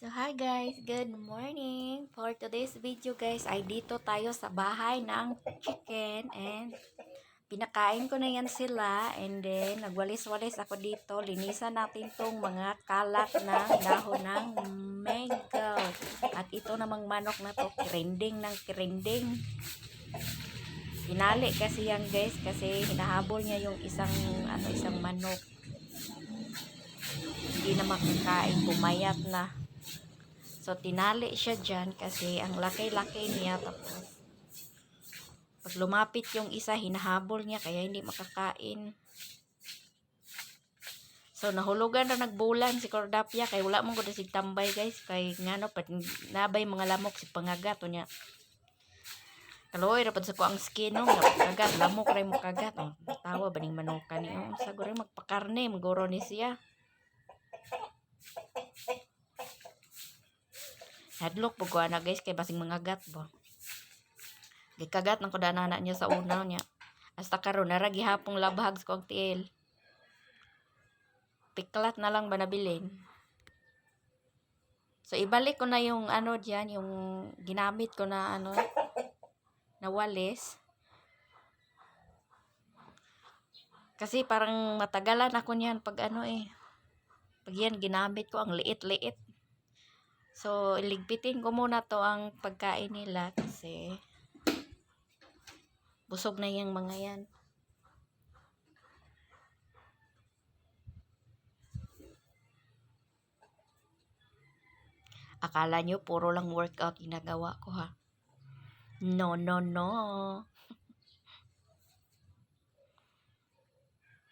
So hi guys, good morning. For today's video guys ay dito tayo sa bahay ng chicken and pinakain ko na yan sila and then nagwalis-walis ako dito. Linisan natin tong mga kalat na dahon ng mango. At ito namang manok na to, kirinding ng kirinding. Pinali kasi yan guys kasi hinahabol niya yung isang manok. Hindi na makakain, pumayat na. So, tinali siya dyan kasi ang laki-laki niya. Tapos, pag lumapit yung isa, hinahabol niya kaya hindi makakain. So, nahulugan na nagbulan si Cordapia kaya wala mong kuda si tambay guys. Kaya nga no, nabay mga lamok si pangagat niya. Kaloy, dapat sa ko ang skin no, kagat, lamok rin mo kagat. Oh, tawa ba ning manuka niyo? Siguro magpakarne, maguro ni siya. Hadlok po ko na guys kay basing mga gat bo. Gikagat ng kudanana niya sa unaw niya. Hasta karon nara gihapong labhag ko ang tiil. Piklat na lang ba nabilin? So ibalik ko na yung diyan, yung ginamit ko na na walis. Kasi parang matagalan ako niyan pag pag yan ginamit ko ang liit-liit. So iligpitin ko muna to ang pagkain nila kasi busog na yung mga yan. Akala nyo puro lang workout ginagawa ko ha. No, no, no.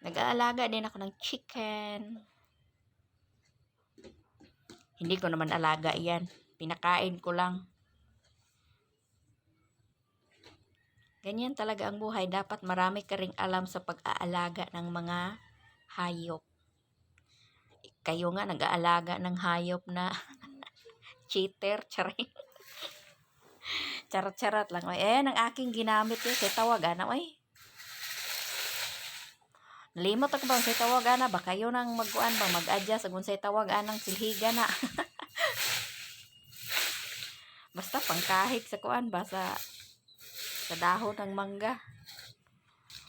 Nag-aalaga din ako ng chicken. Hindi ko naman alaga yan. Pinakain ko lang. Ganyan talaga ang buhay. Dapat marami ka ring alam sa pag-aalaga ng mga hayop. Kayo nga nag-aalaga ng hayop na cheater. Charing. Charat-charat lang. Ayan ang aking ginamit yun. Sa tawagan na. Nalimot ako ba sa tawagan na? Ba kayo nang mag-uan ba? Mag-adjust. Agun sa tawagan ng silhiga na. Basta pangkahig sa kuan ba sa dahon ng mangga.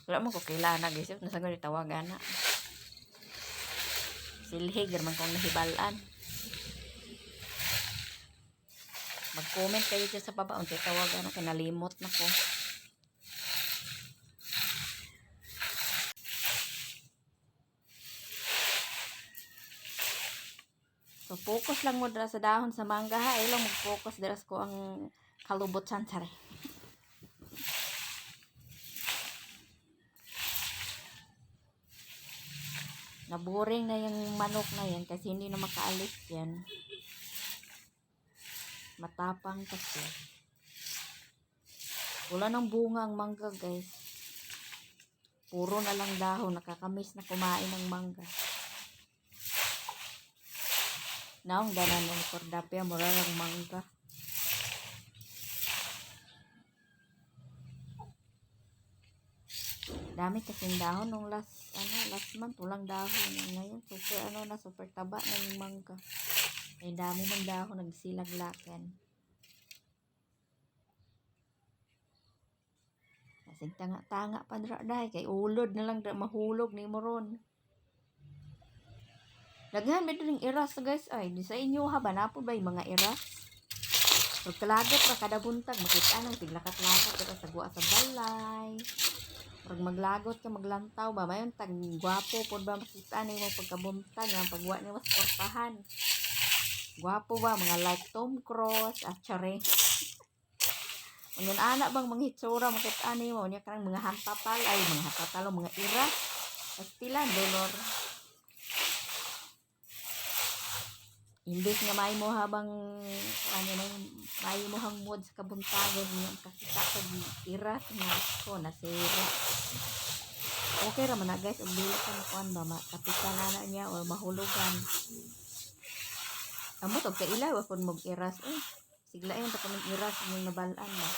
Wala mo ko kailangan guys. Nasagot yung tawagan na. Silhig naman kong nahibalan. Mag-comment kayo dyan sa baba. Unti tawagan na. Kinalimot na ko. So, focus lang mo dira sa dahon sa mangga ha. Ay lang mag-focus dira ko ang kalubot sansare. Naboring na yung manok na yan kasi hindi na makaalis yan. Matapang kasi. Wala ng bunga ang mangga guys. Puro na lang dahon. Nakakamiss na kumain ng mangga. Naong ganan ng Cordapia, mura lang mangga. Dami kasing dahon nung last month walang dahon. Ngayon super taba na yung mangga. Ay dami ng dahon nagsilaglakan. Kasing tanga-tanga pa dra dai kay ulod na lang mahulog ni mo ron. Daghan medyo ning iras guys ay di sa inyo ha banapod ba yung mga iras? Pagkalagot ra kada buntag makita nang tiglakat-lakat dito sa guwa sa balay. Pag maglagot ka maglantaw ba mayon tag gwapo pod ba makita nimo pagkabuntag nga pagwa nimo sa portahan. Gwapo ba mga like Tom Cruise at chare. Unyon ana bang mga hitsura makita nimo nya kanang mga hampatal ay mga hampatal mga iras. Pastila dolor. Imbes nga may mo habang may mo hang mood sa kabuntagan niya kakita sa iras nga ko nasira. Okay ra man na guys ug dili ka kuan ba makapitan ana niya or mahulugan. Amo tog kailaw pud mo iras siglain ta kaming iras yung nabalaan ba.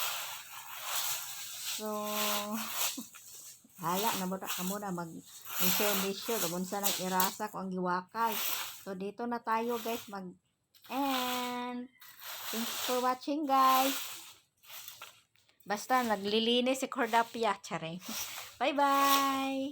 So hala na mo kamo na mag mission kung sa nag irasa ko ang giwakal. So dito na tayo guys And thanks for watching, guys. Basta naglilinis si Cordapia. Charing. Bye-bye!